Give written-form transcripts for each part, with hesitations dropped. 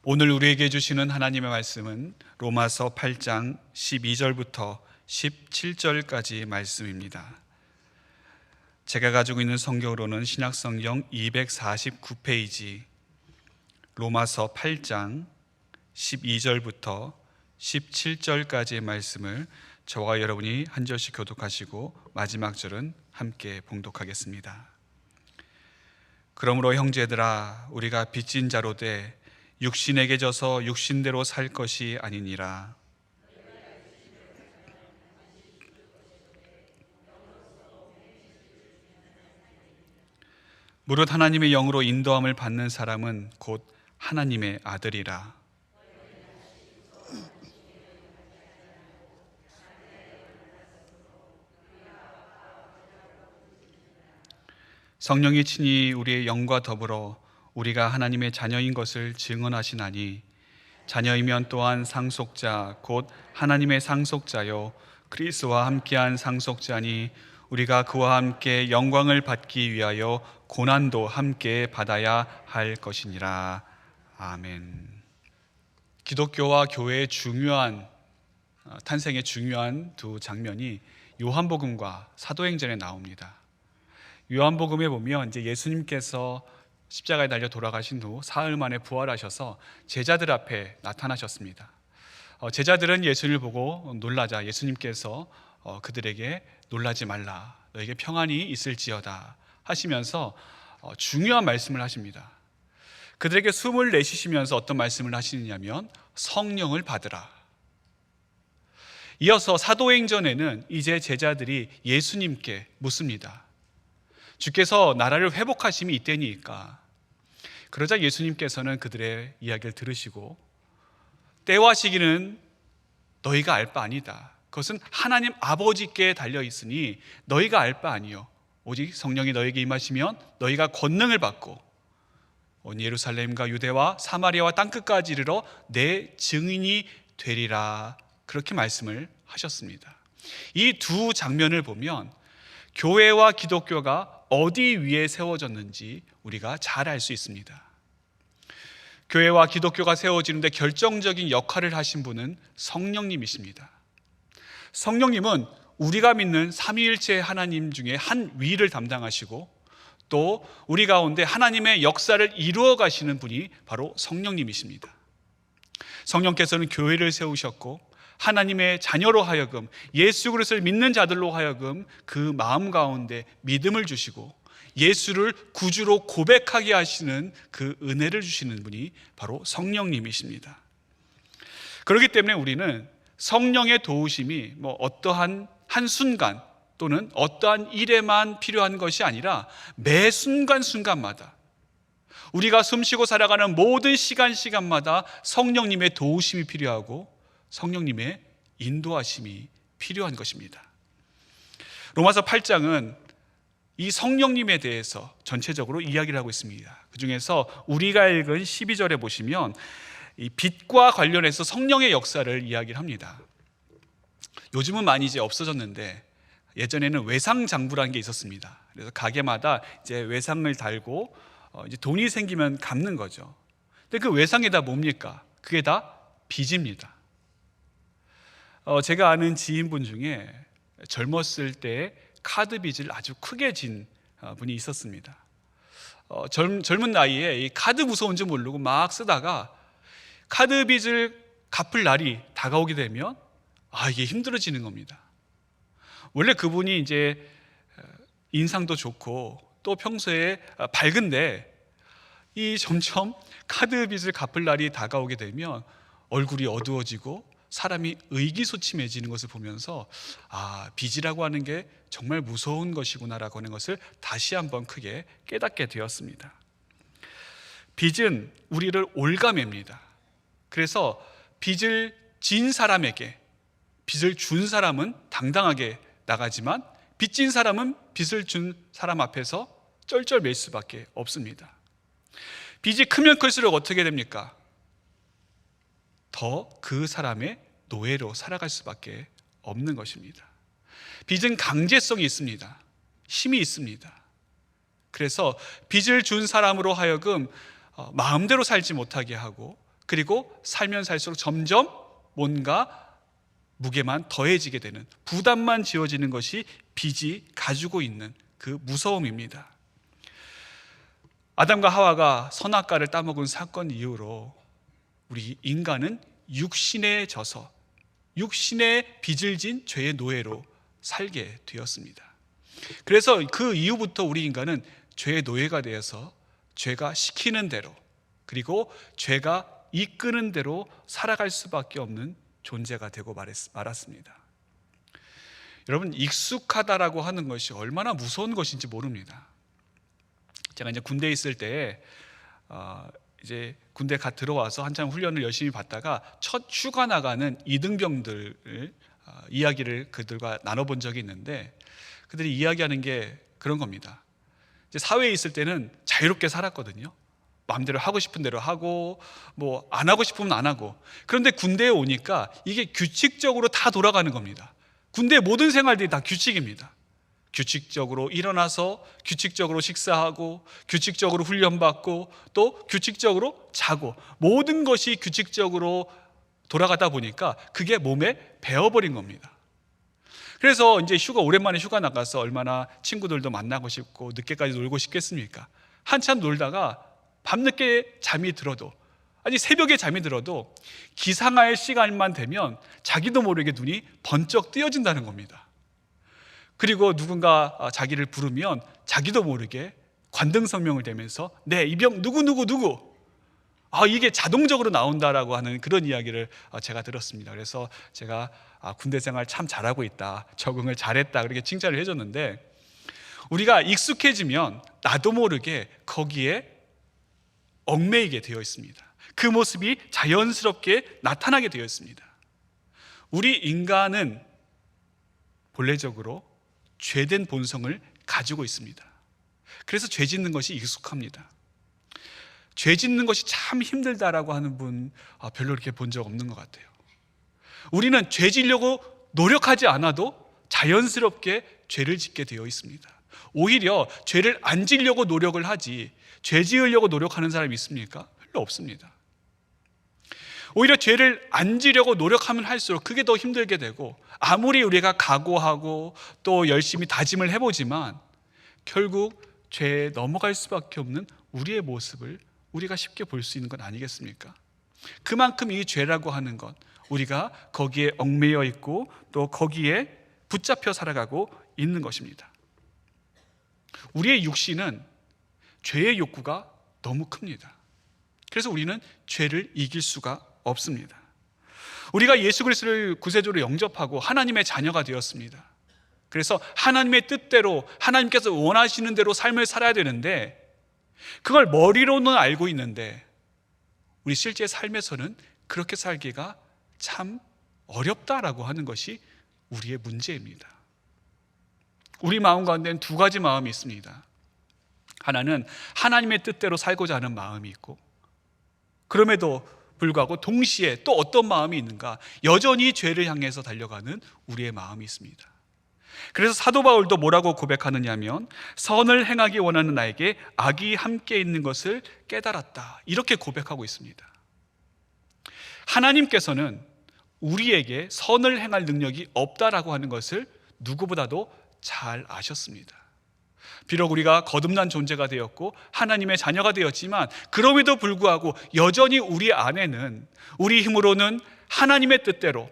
오늘 우리에게 주시는 하나님의 말씀은 로마서 8장 12절부터 17절까지 말씀입니다. 제가 가지고 있는 성경으로는 신약성경 249페이지 로마서 8장 12절부터 17절까지의 말씀을 저와 여러분이 한 절씩 교독하시고 마지막 절은 함께 봉독하겠습니다. 그러므로 형제들아, 우리가 빚진 자로 돼 육신에게 져서 육신대로 살 것이 아니니라. 무릇 하나님의 영으로 인도함을 받는 사람은 곧 하나님의 아들이라. 성령이 친히 우리의 영과 더불어 우리가 하나님의 자녀인 것을 증언하시나니, 자녀이면 또한 상속자 곧 하나님의 상속자요 그리스도와 함께한 상속자니, 우리가 그와 함께 영광을 받기 위하여 고난도 함께 받아야 할 것이니라. 아멘. 기독교와 교회의 탄생의 중요한 두 장면이 요한복음과 사도행전에 나옵니다. 요한복음에 보면 이제 예수님께서 십자가에 달려 돌아가신 후 사흘 만에 부활하셔서 제자들 앞에 나타나셨습니다. 제자들은 예수님을 보고 놀라자 예수님께서 그들에게 놀라지 말라, 너에게 평안이 있을지어다 하시면서 중요한 말씀을 하십니다. 그들에게 숨을 내쉬시면서 어떤 말씀을 하시느냐면 성령을 받으라. 이어서 사도행전에는 이제 제자들이 예수님께 묻습니다. 주께서 나라를 회복하심이 이때니까. 그러자 예수님께서는 그들의 이야기를 들으시고, 때와 시기는 너희가 알 바 아니다. 그것은 하나님 아버지께 달려있으니 너희가 알 바 아니요 오직 성령이 너희에게 임하시면 너희가 권능을 받고 온 예루살렘과 유대와 사마리아와 땅끝까지 이르러 내 증인이 되리라. 그렇게 말씀을 하셨습니다. 이 두 장면을 보면 교회와 기독교가 어디 위에 세워졌는지 우리가 잘 알 수 있습니다. 교회와 기독교가 세워지는데 결정적인 역할을 하신 분은 성령님이십니다. 성령님은 우리가 믿는 삼위일체 하나님 중에 한 위를 담당하시고, 또 우리 가운데 하나님의 역사를 이루어 가시는 분이 바로 성령님이십니다. 성령께서는 교회를 세우셨고, 하나님의 자녀로 하여금, 예수 그리스도를 믿는 자들로 하여금 그 마음 가운데 믿음을 주시고 예수를 구주로 고백하게 하시는 그 은혜를 주시는 분이 바로 성령님이십니다. 그렇기 때문에 우리는 성령의 도우심이 어떠한 한순간 또는 어떠한 일에만 필요한 것이 아니라 매 순간순간마다, 우리가 숨쉬고 살아가는 모든 시간마다 성령님의 도우심이 필요하고 성령님의 인도하심이 필요한 것입니다. 로마서 8장은 이 성령님에 대해서 전체적으로 이야기를 하고 있습니다. 그 중에서 우리가 읽은 12절에 보시면 이 빛과 관련해서 성령의 역사를 이야기를 합니다. 요즘은 많이 이제 없어졌는데 예전에는 외상장부라는 게 있었습니다. 그래서 가게마다 이제 외상을 달고 이제 돈이 생기면 갚는 거죠. 근데 그 외상이 다 뭡니까? 그게 다 빚입니다. 제가 아는 지인분 중에 젊었을 때 카드 빚을 아주 크게 진 분이 있었습니다. 젊은 나이에 이 카드 무서운 줄 모르고 막 쓰다가 카드 빚을 갚을 날이 다가오게 되면 이게 힘들어지는 겁니다. 원래 그분이 이제 인상도 좋고 또 평소에 밝은데 이 점점 카드 빚을 갚을 날이 다가오게 되면 얼굴이 어두워지고 사람이 의기소침해지는 것을 보면서 빚이라고 하는 게 정말 무서운 것이구나라고 하는 것을 다시 한번 크게 깨닫게 되었습니다. 빚은 우리를 올가맵니다. 그래서 빚을 진 사람에게 빚을 준 사람은 당당하게 나가지만 빚진 사람은 빚을 준 사람 앞에서 쩔쩔맬 수밖에 없습니다. 빚이 크면 클수록 어떻게 됩니까? 더 그 사람의 노예로 살아갈 수밖에 없는 것입니다. 빚은 강제성이 있습니다. 힘이 있습니다. 그래서 빚을 준 사람으로 하여금 마음대로 살지 못하게 하고 그리고 살면 살수록 점점 뭔가 무게만 더해지게 되는, 부담만 지어지는 것이 빚이 가지고 있는 그 무서움입니다. 아담과 하와가 선악과를 따먹은 사건 이후로 우리 인간은 육신에 져서 육신의 빚을 진 죄의 노예로 살게 되었습니다. 그래서 그 이후부터 우리 인간은 죄의 노예가 되어서 죄가 시키는 대로, 그리고 죄가 이끄는 대로 살아갈 수밖에 없는 존재가 되고 말았습니다. 여러분, 익숙하다라고 하는 것이 얼마나 무서운 것인지 모릅니다. 제가 이제 군대에 있을 때 이제 군대 들어와서 한참 훈련을 열심히 받다가 첫 휴가 나가는 이등병들 이야기를 그들과 나눠본 적이 있는데, 그들이 이야기하는 게 그런 겁니다. 이제 사회에 있을 때는 자유롭게 살았거든요. 마음대로 하고 싶은 대로 하고 뭐 안 하고 싶으면 안 하고. 그런데 군대에 오니까 이게 규칙적으로 다 돌아가는 겁니다. 군대의 모든 생활들이 다 규칙입니다. 규칙적으로 일어나서 규칙적으로 식사하고 규칙적으로 훈련받고 또 규칙적으로 자고, 모든 것이 규칙적으로 돌아가다 보니까 그게 몸에 배어버린 겁니다. 그래서 이제 오랜만에 휴가 나가서 얼마나 친구들도 만나고 싶고 늦게까지 놀고 싶겠습니까? 한참 놀다가 밤늦게 잠이 들어도, 아니 새벽에 잠이 들어도 기상할 시간만 되면 자기도 모르게 눈이 번쩍 뜨여진다는 겁니다. 그리고 누군가 자기를 부르면 자기도 모르게 관등성명을 대면서 네, 이병 누구 이게 자동적으로 나온다라고 하는 그런 이야기를 제가 들었습니다. 그래서 제가 군대 생활 참 잘하고 있다, 적응을 잘했다, 그렇게 칭찬을 해줬는데, 우리가 익숙해지면 나도 모르게 거기에 얽매이게 되어 있습니다. 그 모습이 자연스럽게 나타나게 되어 있습니다. 우리 인간은 본래적으로 죄된 본성을 가지고 있습니다. 그래서 죄 짓는 것이 익숙합니다. 죄 짓는 것이 참 힘들다라고 하는 분 별로 이렇게 본 적 없는 것 같아요. 우리는 죄 지려고 노력하지 않아도 자연스럽게 죄를 짓게 되어 있습니다. 오히려 죄를 안 지려고 노력을 하지, 죄 지으려고 노력하는 사람이 있습니까? 별로 없습니다. 오히려 죄를 안 지려고 노력하면 할수록 그게 더 힘들게 되고, 아무리 우리가 각오하고 또 열심히 다짐을 해보지만 결국 죄에 넘어갈 수밖에 없는 우리의 모습을 우리가 쉽게 볼 수 있는 건 아니겠습니까? 그만큼 이 죄라고 하는 것, 우리가 거기에 얽매여 있고 또 거기에 붙잡혀 살아가고 있는 것입니다. 우리의 육신은 죄의 욕구가 너무 큽니다. 그래서 우리는 죄를 이길 수가 없습니다. 우리가 예수 그리스도를 구세주로 영접하고 하나님의 자녀가 되었습니다. 그래서 하나님의 뜻대로, 하나님께서 원하시는 대로 삶을 살아야 되는데, 그걸 머리로는 알고 있는데 우리 실제 삶에서는 그렇게 살기가 참 어렵다라고 하는 것이 우리의 문제입니다. 우리 마음 가운데는 두 가지 마음이 있습니다. 하나는 하나님의 뜻대로 살고자 하는 마음이 있고, 그럼에도 불구하고 동시에 또 어떤 마음이 있는가? 여전히 죄를 향해서 달려가는 우리의 마음이 있습니다. 그래서 사도 바울도 뭐라고 고백하느냐 하면, 선을 행하기 원하는 나에게 악이 함께 있는 것을 깨달았다, 이렇게 고백하고 있습니다. 하나님께서는 우리에게 선을 행할 능력이 없다라고 하는 것을 누구보다도 잘 아셨습니다. 비록 우리가 거듭난 존재가 되었고 하나님의 자녀가 되었지만, 그럼에도 불구하고 여전히 우리 안에는 우리 힘으로는 하나님의 뜻대로,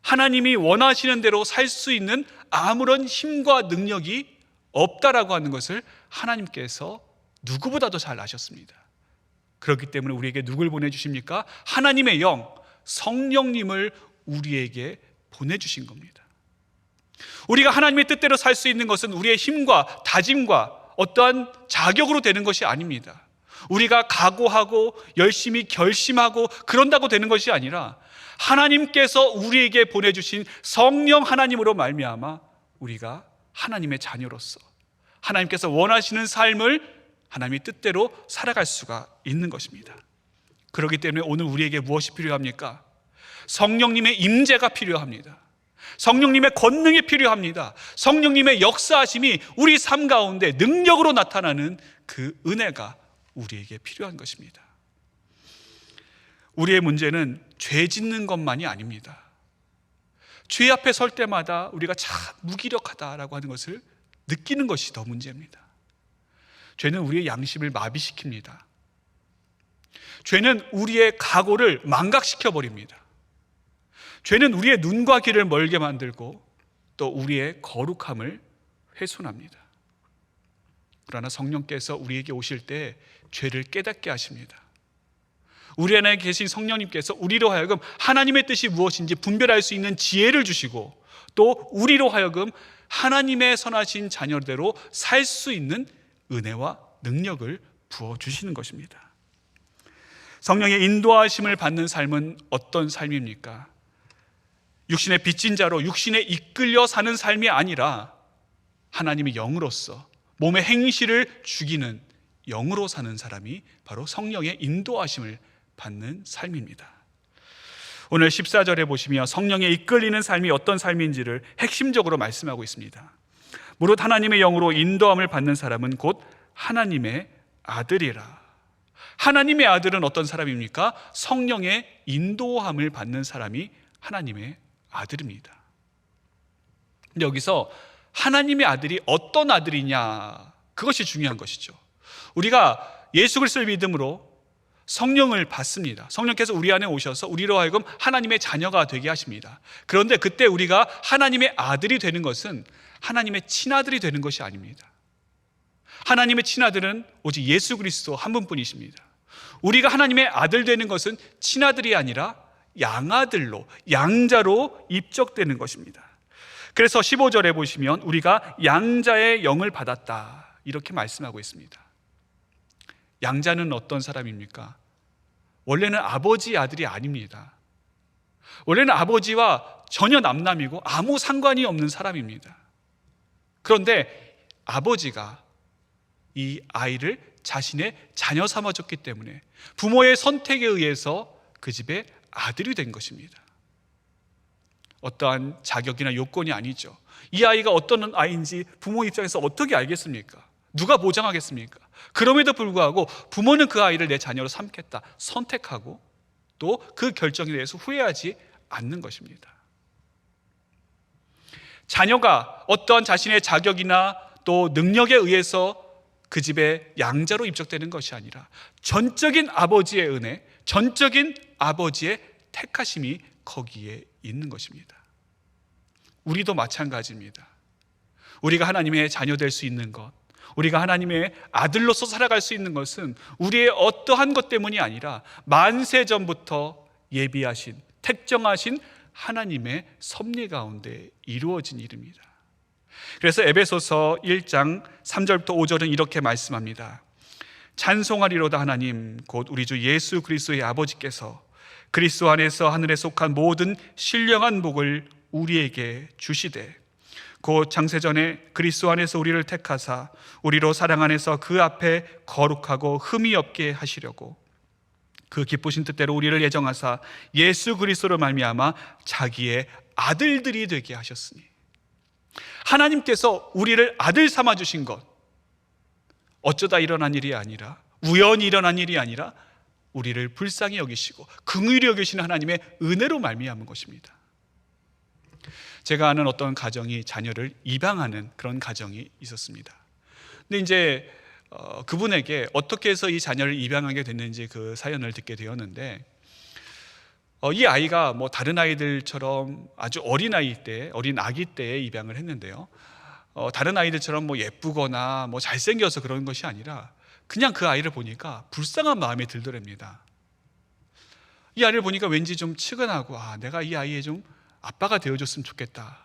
하나님이 원하시는 대로 살 수 있는 아무런 힘과 능력이 없다라고 하는 것을 하나님께서 누구보다도 잘 아셨습니다. 그렇기 때문에 우리에게 누굴 보내주십니까? 하나님의 영, 성령님을 우리에게 보내주신 겁니다. 우리가 하나님의 뜻대로 살 수 있는 것은 우리의 힘과 다짐과 어떠한 자격으로 되는 것이 아닙니다. 우리가 각오하고 열심히 결심하고 그런다고 되는 것이 아니라, 하나님께서 우리에게 보내주신 성령 하나님으로 말미암아 우리가 하나님의 자녀로서 하나님께서 원하시는 삶을 하나님의 뜻대로 살아갈 수가 있는 것입니다. 그렇기 때문에 오늘 우리에게 무엇이 필요합니까? 성령님의 임재가 필요합니다. 성령님의 권능이 필요합니다. 성령님의 역사하심이 우리 삶 가운데 능력으로 나타나는 그 은혜가 우리에게 필요한 것입니다. 우리의 문제는 죄 짓는 것만이 아닙니다. 죄 앞에 설 때마다 우리가 참 무기력하다라고 하는 것을 느끼는 것이 더 문제입니다. 죄는 우리의 양심을 마비시킵니다. 죄는 우리의 각오를 망각시켜 버립니다. 죄는 우리의 눈과 귀를 멀게 만들고 또 우리의 거룩함을 훼손합니다. 그러나 성령께서 우리에게 오실 때 죄를 깨닫게 하십니다. 우리 안에 계신 성령님께서 우리로 하여금 하나님의 뜻이 무엇인지 분별할 수 있는 지혜를 주시고 또 우리로 하여금 하나님의 선하신 자녀대로 살 수 있는 은혜와 능력을 부어주시는 것입니다. 성령의 인도하심을 받는 삶은 어떤 삶입니까? 육신의 빚진 자로 육신에 이끌려 사는 삶이 아니라 하나님의 영으로서 몸의 행실을 죽이는 영으로 사는 사람이 바로 성령의 인도하심을 받는 삶입니다. 오늘 14절에 보시면 성령에 이끌리는 삶이 어떤 삶인지를 핵심적으로 말씀하고 있습니다. 무릇 하나님의 영으로 인도함을 받는 사람은 곧 하나님의 아들이라. 하나님의 아들은 어떤 사람입니까? 성령의 인도함을 받는 사람이 하나님의 아들입니다. 근데 여기서 하나님의 아들이 어떤 아들이냐, 그것이 중요한 것이죠. 우리가 예수 그리스도를 믿음으로 성령을 받습니다. 성령께서 우리 안에 오셔서 우리로 하여금 하나님의 자녀가 되게 하십니다. 그런데 그때 우리가 하나님의 아들이 되는 것은 하나님의 친아들이 되는 것이 아닙니다. 하나님의 친아들은 오직 예수 그리스도 한 분뿐이십니다. 우리가 하나님의 아들 되는 것은 친아들이 아니라 양아들로, 양자로 입적되는 것입니다. 그래서 15절에 보시면 우리가 양자의 영을 받았다, 이렇게 말씀하고 있습니다. 양자는 어떤 사람입니까? 원래는 아버지 아들이 아닙니다. 원래는 아버지와 전혀 남남이고 아무 상관이 없는 사람입니다. 그런데 아버지가 이 아이를 자신의 자녀 삼아줬기 때문에 부모의 선택에 의해서 그 집의 아들이 된 것입니다. 어떠한 자격이나 요건이 아니죠. 이 아이가 어떤 아이인지 부모 입장에서 어떻게 알겠습니까? 누가 보장하겠습니까? 그럼에도 불구하고 부모는 그 아이를 내 자녀로 삼겠다 선택하고 또 그 결정에 대해서 후회하지 않는 것입니다. 자녀가 어떠한 자신의 자격이나 또 능력에 의해서 그 집에 양자로 입적되는 것이 아니라 전적인 아버지의 은혜, 전적인 아버지의 택하심이 거기에 있는 것입니다. 우리도 마찬가지입니다. 우리가 하나님의 자녀 될 수 있는 것, 우리가 하나님의 아들로서 살아갈 수 있는 것은 우리의 어떠한 것 때문이 아니라 만세 전부터 예비하신, 택정하신 하나님의 섭리 가운데 이루어진 일입니다. 그래서 에베소서 1장 3절부터 5절은 이렇게 말씀합니다. 찬송하리로다 하나님 곧 우리 주 예수 그리스도의 아버지께서 그리스도 안에서 하늘에 속한 모든 신령한 복을 우리에게 주시되 곧 창세전에 그리스도 안에서 우리를 택하사 우리로 사랑 안에서 그 앞에 거룩하고 흠이 없게 하시려고 그 기쁘신 뜻대로 우리를 예정하사 예수 그리스도로 말미암아 자기의 아들들이 되게 하셨으니, 하나님께서 우리를 아들 삼아 주신 것 어쩌다 일어난 일이 아니라 우연히 일어난 일이 아니라 우리를 불쌍히 여기시고 긍휼히 여기시는 하나님의 은혜로 말미암은 것입니다. 제가 아는 어떤 가정이 자녀를 입양하는 그런 가정이 있었습니다. 근데 이제 그분에게 어떻게 해서 이 자녀를 입양하게 됐는지 그 사연을 듣게 되었는데, 이 아이가 뭐 다른 아이들처럼 아주 어린 아이 때, 어린 아기 때에 입양을 했는데요. 다른 아이들처럼 뭐 예쁘거나 뭐 잘생겨서 그런 것이 아니라 그냥 그 아이를 보니까 불쌍한 마음이 들더랍니다. 이 아이를 보니까 왠지 좀 측은하고, 내가 이 아이의 좀 아빠가 되어줬으면 좋겠다,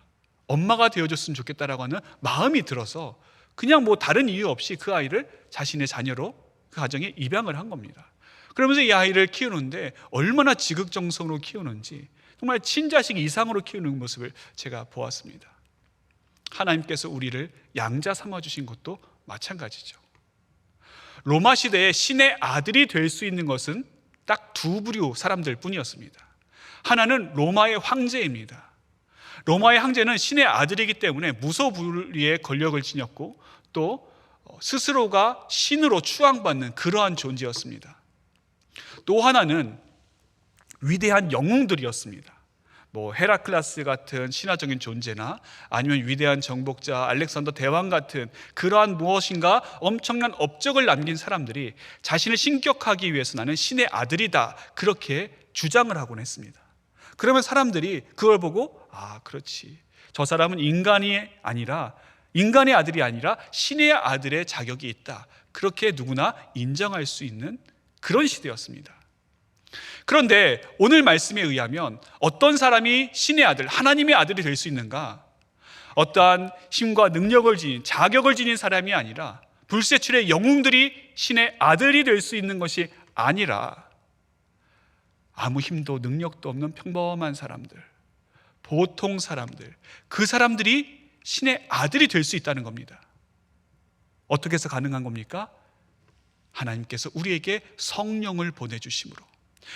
엄마가 되어줬으면 좋겠다라고 하는 마음이 들어서 그냥 뭐 다른 이유 없이 그 아이를 자신의 자녀로 그 가정에 입양을 한 겁니다. 그러면서 이 아이를 키우는데 얼마나 지극정성으로 키우는지, 정말 친자식 이상으로 키우는 모습을 제가 보았습니다. 하나님께서 우리를 양자 삼아주신 것도 마찬가지죠. 로마 시대에 신의 아들이 될 수 있는 것은 딱 두 부류 사람들 뿐이었습니다. 하나는 로마의 황제입니다. 로마의 황제는 신의 아들이기 때문에 무소불위의 권력을 지녔고 또 스스로가 신으로 추앙받는 그러한 존재였습니다. 또 하나는 위대한 영웅들이었습니다. 뭐 헤라클라스 같은 신화적인 존재나 아니면 위대한 정복자 알렉산더 대왕 같은 그러한 무엇인가 엄청난 업적을 남긴 사람들이 자신을 신격하기 위해서 나는 신의 아들이다, 그렇게 주장을 하곤 했습니다. 그러면 사람들이 그걸 보고 그렇지, 저 사람은 인간의 아들이 아니라 신의 아들의 자격이 있다, 그렇게 누구나 인정할 수 있는 그런 시대였습니다. 그런데 오늘 말씀에 의하면 어떤 사람이 신의 아들, 하나님의 아들이 될 수 있는가? 어떠한 힘과 능력을 지닌, 자격을 지닌 사람이 아니라 불세출의 영웅들이 신의 아들이 될 수 있는 것이 아니라 아무 힘도 능력도 없는 평범한 사람들, 보통 사람들, 그 사람들이 신의 아들이 될 수 있다는 겁니다. 어떻게 해서 가능한 겁니까? 하나님께서 우리에게 성령을 보내주심으로,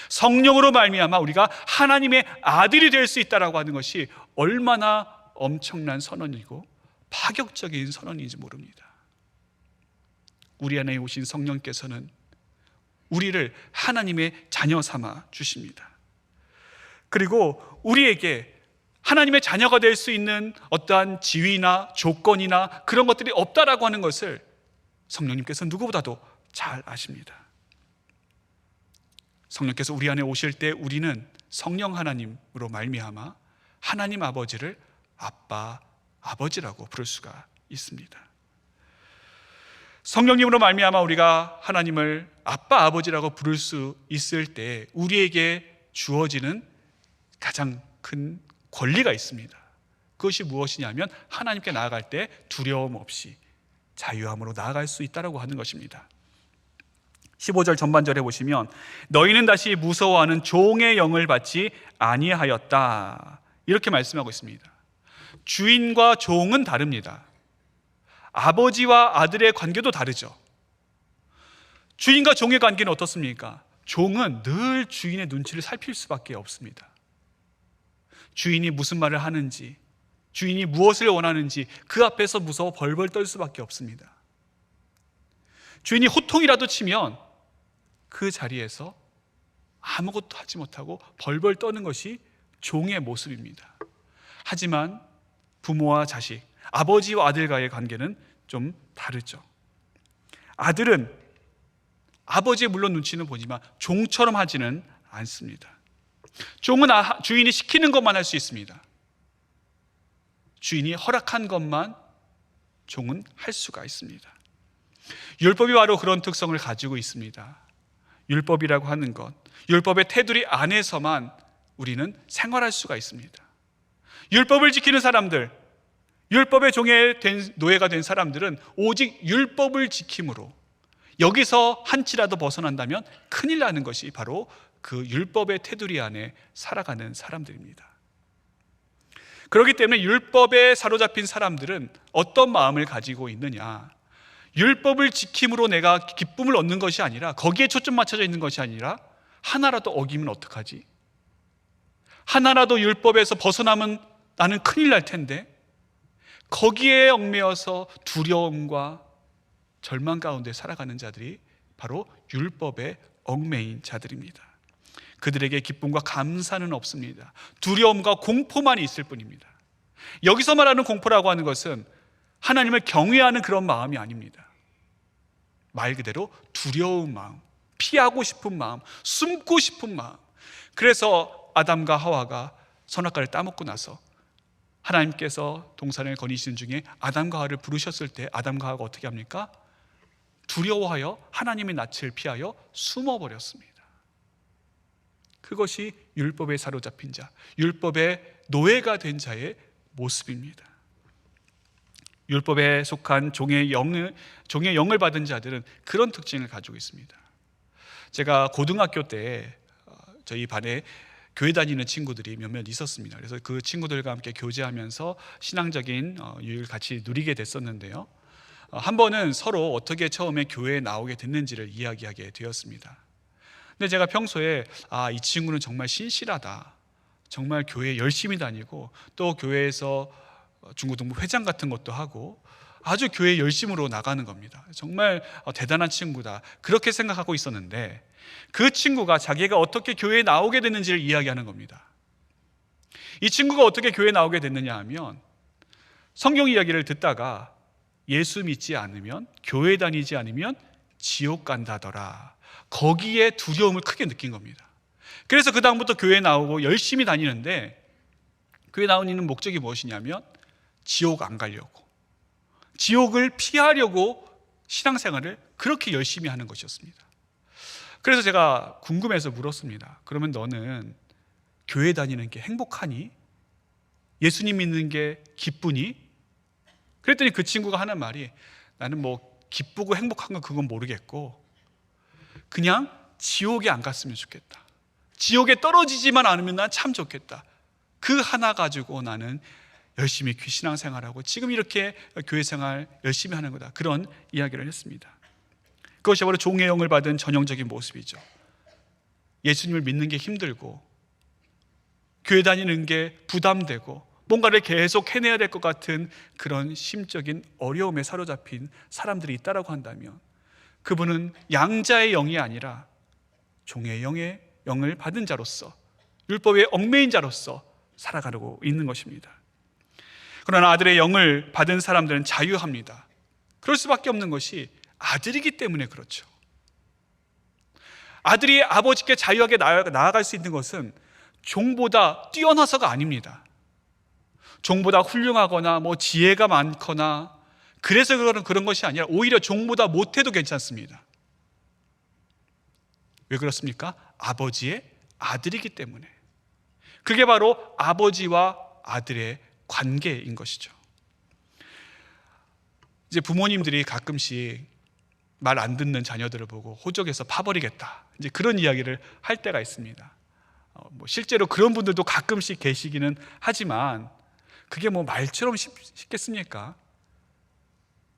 성령으로 말미암아 우리가 하나님의 아들이 될 수 있다라고 하는 것이 얼마나 엄청난 선언이고 파격적인 선언인지 모릅니다. 우리 안에 오신 성령께서는 우리를 하나님의 자녀 삼아 주십니다. 그리고 우리에게 하나님의 자녀가 될 수 있는 어떠한 지위나 조건이나 그런 것들이 없다라고 하는 것을 성령님께서 누구보다도 잘 아십니다. 성령께서 우리 안에 오실 때 우리는 성령 하나님으로 말미암아 하나님 아버지를 아빠, 아버지라고 부를 수가 있습니다. 성령님으로 말미암아 우리가 하나님을 아빠, 아버지라고 부를 수 있을 때 우리에게 주어지는 가장 큰 권리가 있습니다. 그것이 무엇이냐면 하나님께 나아갈 때 두려움 없이 자유함으로 나아갈 수 있다고 하는 것입니다. 15절 전반절에 보시면 너희는 다시 무서워하는 종의 영을 받지 아니하였다, 이렇게 말씀하고 있습니다. 주인과 종은 다릅니다. 아버지와 아들의 관계도 다르죠. 주인과 종의 관계는 어떻습니까? 종은 늘 주인의 눈치를 살필 수밖에 없습니다. 주인이 무슨 말을 하는지, 주인이 무엇을 원하는지 그 앞에서 무서워 벌벌 떨 수밖에 없습니다. 주인이 호통이라도 치면 그 자리에서 아무것도 하지 못하고 벌벌 떠는 것이 종의 모습입니다. 하지만 부모와 자식, 아버지와 아들과의 관계는 좀 다르죠. 아들은 아버지의 물론 눈치는 보지만 종처럼 하지는 않습니다. 종은 주인이 시키는 것만 할 수 있습니다. 주인이 허락한 것만 종은 할 수가 있습니다. 율법이 바로 그런 특성을 가지고 있습니다. 율법이라고 하는 것, 율법의 테두리 안에서만 우리는 생활할 수가 있습니다. 율법을 지키는 사람들, 율법의 노예가 된 사람들은 오직 율법을 지킴으로 여기서 한치라도 벗어난다면 큰일 나는 것이 바로 그 율법의 테두리 안에 살아가는 사람들입니다. 그렇기 때문에 율법에 사로잡힌 사람들은 어떤 마음을 가지고 있느냐, 율법을 지킴으로 내가 기쁨을 얻는 것이 아니라, 거기에 초점 맞춰져 있는 것이 아니라 하나라도 어기면 어떡하지? 하나라도 율법에서 벗어나면 나는 큰일 날 텐데, 거기에 얽매여서 두려움과 절망 가운데 살아가는 자들이 바로 율법에 얽매인 자들입니다. 그들에게 기쁨과 감사는 없습니다. 두려움과 공포만 있을 뿐입니다. 여기서 말하는 공포라고 하는 것은 하나님을 경외하는 그런 마음이 아닙니다. 말 그대로 두려운 마음, 피하고 싶은 마음, 숨고 싶은 마음. 그래서 아담과 하와가 선악과를 따먹고 나서 하나님께서 동산을 거니시는 중에 아담과 하와를 부르셨을 때 아담과 하와가 어떻게 합니까? 두려워하여 하나님의 낯을 피하여 숨어버렸습니다. 그것이 율법에 사로잡힌 자, 율법의 노예가 된 자의 모습입니다. 율법에 속한 종의 영을 받은 자들은 그런 특징을 가지고 있습니다. 제가 고등학교 때 저희 반에 교회 다니는 친구들이 몇몇 있었습니다. 그래서 그 친구들과 함께 교제하면서 신앙적인 유익을 같이 누리게 됐었는데요. 한 번은 서로 어떻게 처음에 교회에 나오게 됐는지를 이야기하게 되었습니다. 근데 제가 평소에 이 친구는 정말 신실하다, 정말 교회에 열심히 다니고 또 교회에서 중고등부 회장 같은 것도 하고 아주 교회 열심으로 나가는 겁니다. 정말 대단한 친구다, 그렇게 생각하고 있었는데 그 친구가 자기가 어떻게 교회에 나오게 됐는지를 이야기하는 겁니다. 이 친구가 어떻게 교회에 나오게 됐느냐 하면 성경 이야기를 듣다가 예수 믿지 않으면, 교회 다니지 않으면 지옥 간다더라. 거기에 두려움을 크게 느낀 겁니다. 그래서 그 다음부터 교회에 나오고 열심히 다니는데, 교회 나오는 목적이 무엇이냐면 지옥 안 가려고, 지옥을 피하려고 신앙생활을 그렇게 열심히 하는 것이었습니다. 그래서 제가 궁금해서 물었습니다. 그러면 너는 교회 다니는 게 행복하니? 예수님 믿는 게 기쁘니? 그랬더니 그 친구가 하는 말이, 나는 뭐 기쁘고 행복한 건 그건 모르겠고 그냥 지옥에 안 갔으면 좋겠다. 지옥에 떨어지지만 않으면 난 참 좋겠다. 그 하나 가지고 나는 열심히 신앙생활하고 지금 이렇게 교회 생활 열심히 하는 거다. 그런 이야기를 했습니다. 그것이 바로 종의 영을 받은 전형적인 모습이죠. 예수님을 믿는 게 힘들고 교회 다니는 게 부담되고 뭔가를 계속 해내야 될 것 같은 그런 심적인 어려움에 사로잡힌 사람들이 있다라고 한다면, 그분은 양자의 영이 아니라 종의 영을 받은 자로서, 율법의 얽매인 자로서 살아가고 있는 것입니다. 그러나 아들의 영을 받은 사람들은 자유합니다. 그럴 수밖에 없는 것이 아들이기 때문에 그렇죠. 아들이 아버지께 자유하게 나아갈 수 있는 것은 종보다 뛰어나서가 아닙니다. 종보다 훌륭하거나 뭐 지혜가 많거나 그래서 그런 것이 아니라 오히려 종보다 못해도 괜찮습니다. 왜 그렇습니까? 아버지의 아들이기 때문에. 그게 바로 아버지와 아들의 관계인 것이죠. 이제 부모님들이 가끔씩 말 안 듣는 자녀들을 보고 호적에서 파버리겠다, 이제 그런 이야기를 할 때가 있습니다. 실제로 그런 분들도 가끔씩 계시기는 하지만 그게 뭐 말처럼 쉽겠습니까?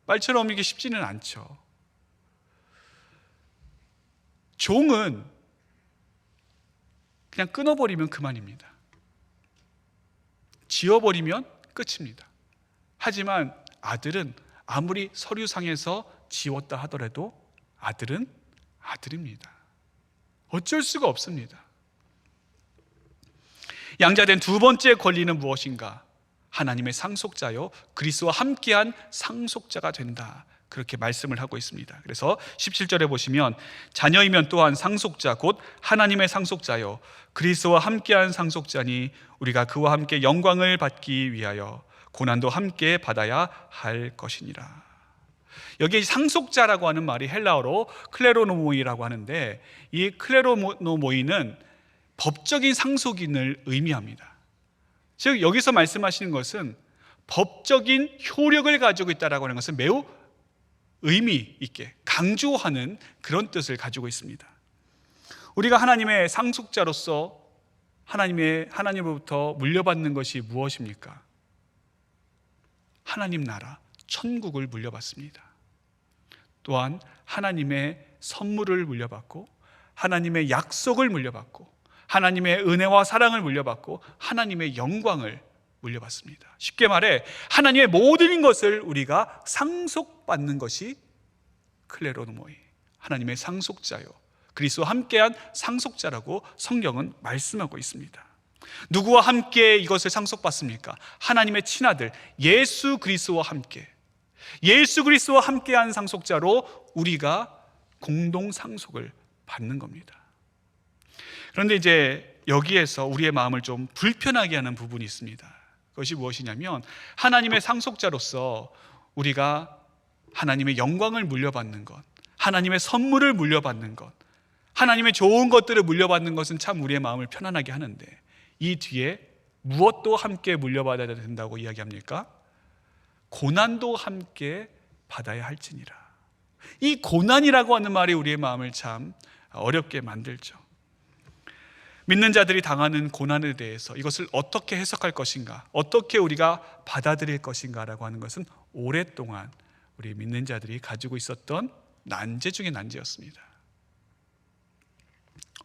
말처럼 이게 쉽지는 않죠. 종은 그냥 끊어버리면 그만입니다. 지워버리면 끝입니다. 하지만 아들은 아무리 서류상에서 지웠다 하더라도 아들은 아들입니다. 어쩔 수가 없습니다. 양자된 두 번째 권리는 무엇인가? 하나님의 상속자요 그리스도와 함께한 상속자가 된다, 그렇게 말씀을 하고 있습니다. 그래서 17절에 보시면 자녀이면 또한 상속자 곧 하나님의 상속자요 그리스도와 함께한 상속자니 우리가 그와 함께 영광을 받기 위하여 고난도 함께 받아야 할 것이니라. 여기 상속자라고 하는 말이 헬라어로 클레로노모이라고 하는데, 이 클레로노모이는 법적인 상속인을 의미합니다. 즉 여기서 말씀하시는 것은 법적인 효력을 가지고 있다라고 하는 것은 매우 의미 있게 강조하는 그런 뜻을 가지고 있습니다. 우리가 하나님의 상속자로서 하나님으로부터 물려받는 것이 무엇입니까? 하나님 나라, 천국을 물려받습니다. 또한 하나님의 선물을 물려받고 하나님의 약속을 물려받고 하나님의 은혜와 사랑을 물려받고 하나님의 영광을 물려받습니다. 쉽게 말해 하나님의 모든 것을 우리가 상속받는 것이 클레로노모이, 하나님의 상속자요 그리스도와 함께한 상속자라고 성경은 말씀하고 있습니다. 누구와 함께 이것을 상속받습니까? 하나님의 친아들 예수 그리스도와 함께, 예수 그리스도와 함께한 상속자로 우리가 공동 상속을 받는 겁니다. 그런데 이제 여기에서 우리의 마음을 좀 불편하게 하는 부분이 있습니다. 그것이 무엇이냐면 하나님의 상속자로서 우리가 하나님의 영광을 물려받는 것, 하나님의 선물을 물려받는 것, 하나님의 좋은 것들을 물려받는 것은 참 우리의 마음을 편안하게 하는데, 이 뒤에 무엇도 함께 물려받아야 된다고 이야기합니까? 고난도 함께 받아야 할지니라. 이 고난이라고 하는 말이 우리의 마음을 참 어렵게 만들죠. 믿는 자들이 당하는 고난에 대해서 이것을 어떻게 해석할 것인가, 어떻게 우리가 받아들일 것인가라고 하는 것은 오랫동안 우리 믿는 자들이 가지고 있었던 난제 중에 난제였습니다.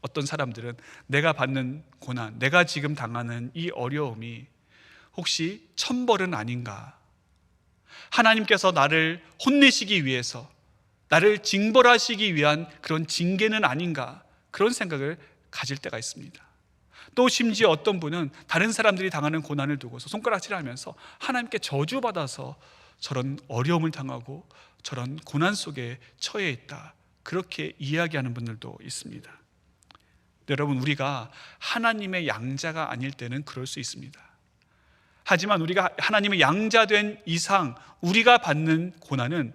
어떤 사람들은 내가 받는 고난, 내가 지금 당하는 이 어려움이 혹시 천벌은 아닌가, 하나님께서 나를 혼내시기 위해서, 나를 징벌하시기 위한 그런 징계는 아닌가, 그런 생각을 가질 때가 있습니다. 또 심지어 어떤 분은 다른 사람들이 당하는 고난을 두고서 손가락질하면서 하나님께 저주받아서 저런 어려움을 당하고 저런 고난 속에 처해 있다, 그렇게 이야기하는 분들도 있습니다. 여러분, 우리가 하나님의 양자가 아닐 때는 그럴 수 있습니다. 하지만 우리가 하나님의 양자된 이상 우리가 받는 고난은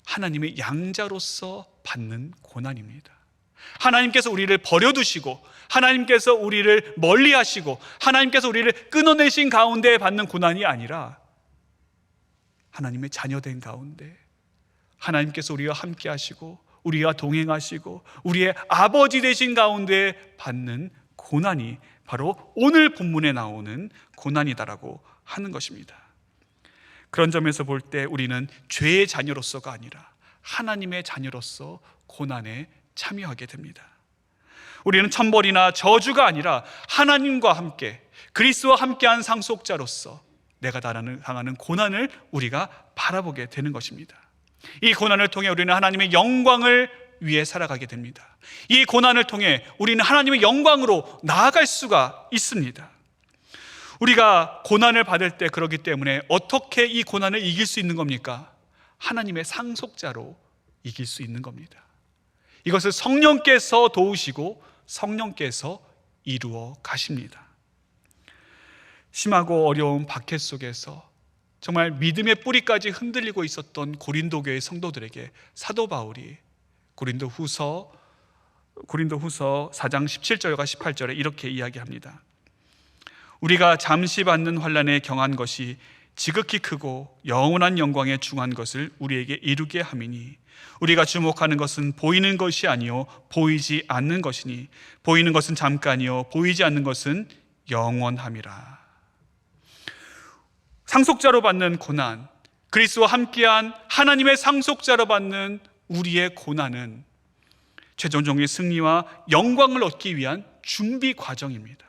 하나님의 양자로서 받는 고난입니다. 하나님께서 우리를 버려두시고 하나님께서 우리를 멀리하시고 하나님께서 우리를 끊어내신 가운데 받는 고난이 아니라 하나님의 자녀된 가운데 하나님께서 우리와 함께 하시고 우리와 동행하시고 우리의 아버지 되신 가운데 받는 고난이 바로 오늘 본문에 나오는 고난이다라고 하는 것입니다. 그런 점에서 볼 때 우리는 죄의 자녀로서가 아니라 하나님의 자녀로서 고난에 참여하게 됩니다. 우리는 천벌이나 저주가 아니라 하나님과 함께 그리스도와 함께한 상속자로서 내가 당하는 고난을 우리가 바라보게 되는 것입니다. 이 고난을 통해 우리는 하나님의 영광을 위해 살아가게 됩니다. 이 고난을 통해 우리는 하나님의 영광으로 나아갈 수가 있습니다. 우리가 고난을 받을 때 그러기 때문에 어떻게 이 고난을 이길 수 있는 겁니까? 하나님의 상속자로 이길 수 있는 겁니다. 이것을 성령께서 도우시고 성령께서 이루어 가십니다. 심하고 어려운 박해 속에서 정말 믿음의 뿌리까지 흔들리고 있었던 고린도 교회 성도들에게 사도 바울이 고린도후서 4장 17절과 18절에 이렇게 이야기합니다. 우리가 잠시 받는 환난에 경한 것이 지극히 크고 영원한 영광에 중한 것을 우리에게 이루게 함이니 우리가 주목하는 것은 보이는 것이 아니요 보이지 않는 것이니 보이는 것은 잠깐이요 보이지 않는 것은 영원함이라. 상속자로 받는 고난, 그리스도와 함께한 하나님의 상속자로 받는 우리의 고난은 최종적인 승리와 영광을 얻기 위한 준비 과정입니다.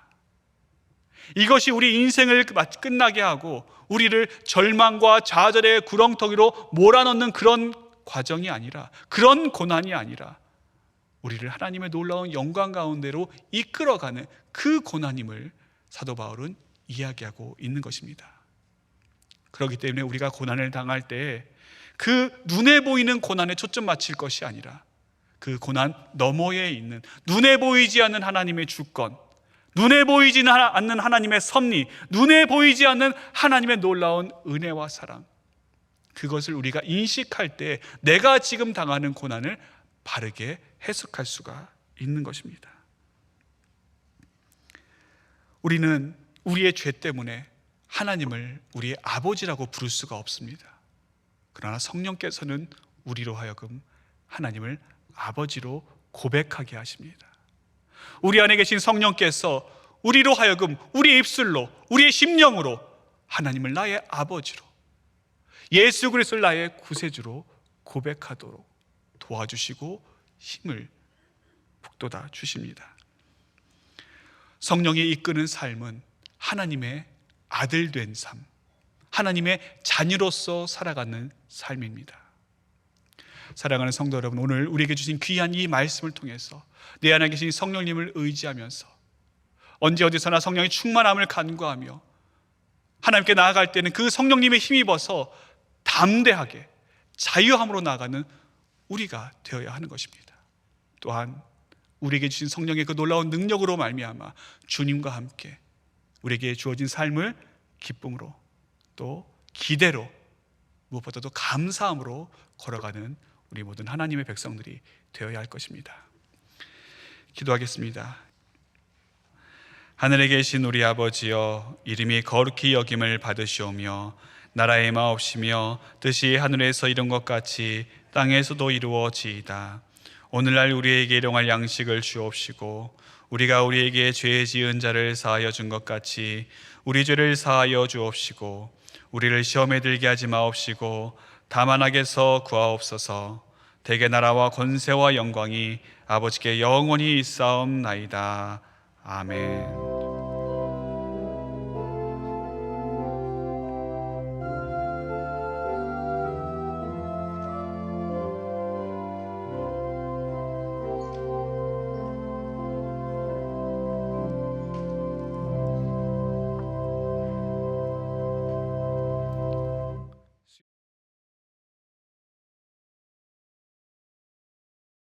이것이 우리 인생을 끝나게 하고 우리를 절망과 좌절의 구렁텅이로 몰아넣는 그런 과정이 아니라, 그런 고난이 아니라 우리를 하나님의 놀라운 영광 가운데로 이끌어가는 그 고난임을 사도 바울은 이야기하고 있는 것입니다. 그렇기 때문에 우리가 고난을 당할 때 그 눈에 보이는 고난에 초점 맞출 것이 아니라 그 고난 너머에 있는 눈에 보이지 않는 하나님의 주권, 눈에 보이지 않는 하나님의 섭리, 눈에 보이지 않는 하나님의 놀라운 은혜와 사랑, 그것을 우리가 인식할 때 내가 지금 당하는 고난을 바르게 해석할 수가 있는 것입니다. 우리는 우리의 죄 때문에 하나님을 우리의 아버지라고 부를 수가 없습니다. 그러나 성령께서는 우리로 하여금 하나님을 아버지로 고백하게 하십니다. 우리 안에 계신 성령께서 우리로 하여금 우리의 입술로, 우리의 심령으로 하나님을 나의 아버지로, 예수 그리스도를 나의 구세주로 고백하도록 도와주시고 힘을 북돋아 주십니다. 성령이 이끄는 삶은 하나님의 아들 된 삶, 하나님의 자녀로서 살아가는 삶입니다. 사랑하는 성도 여러분, 오늘 우리에게 주신 귀한 이 말씀을 통해서 내 안에 계신 성령님을 의지하면서 언제 어디서나 성령의 충만함을 간구하며 하나님께 나아갈 때는 그 성령님의 힘입어서 담대하게 자유함으로 나아가는 우리가 되어야 하는 것입니다. 또한 우리에게 주신 성령의 그 놀라운 능력으로 말미암아 주님과 함께 우리에게 주어진 삶을 기쁨으로 또 기대로 무엇보다도 감사함으로 걸어가는 우리 모든 하나님의 백성들이 되어야 할 것입니다. 기도하겠습니다. 하늘에 계신 우리 아버지여, 이름이 거룩히 여김을 받으시오며 나라의 마옵시며 뜻이 하늘에서 이룬 것 같이 땅에서도 이루어지이다. 오늘날 우리에게 일용할 양식을 주옵시고 우리가 우리에게 죄 지은 자를 사하여 준 것 같이 우리 죄를 사하여 주옵시고 우리를 시험에 들게 하지 마옵시고 다만 악에서 구하옵소서. 대개 나라와 권세와 영광이 아버지께 영원히 있사옵나이다. 아멘.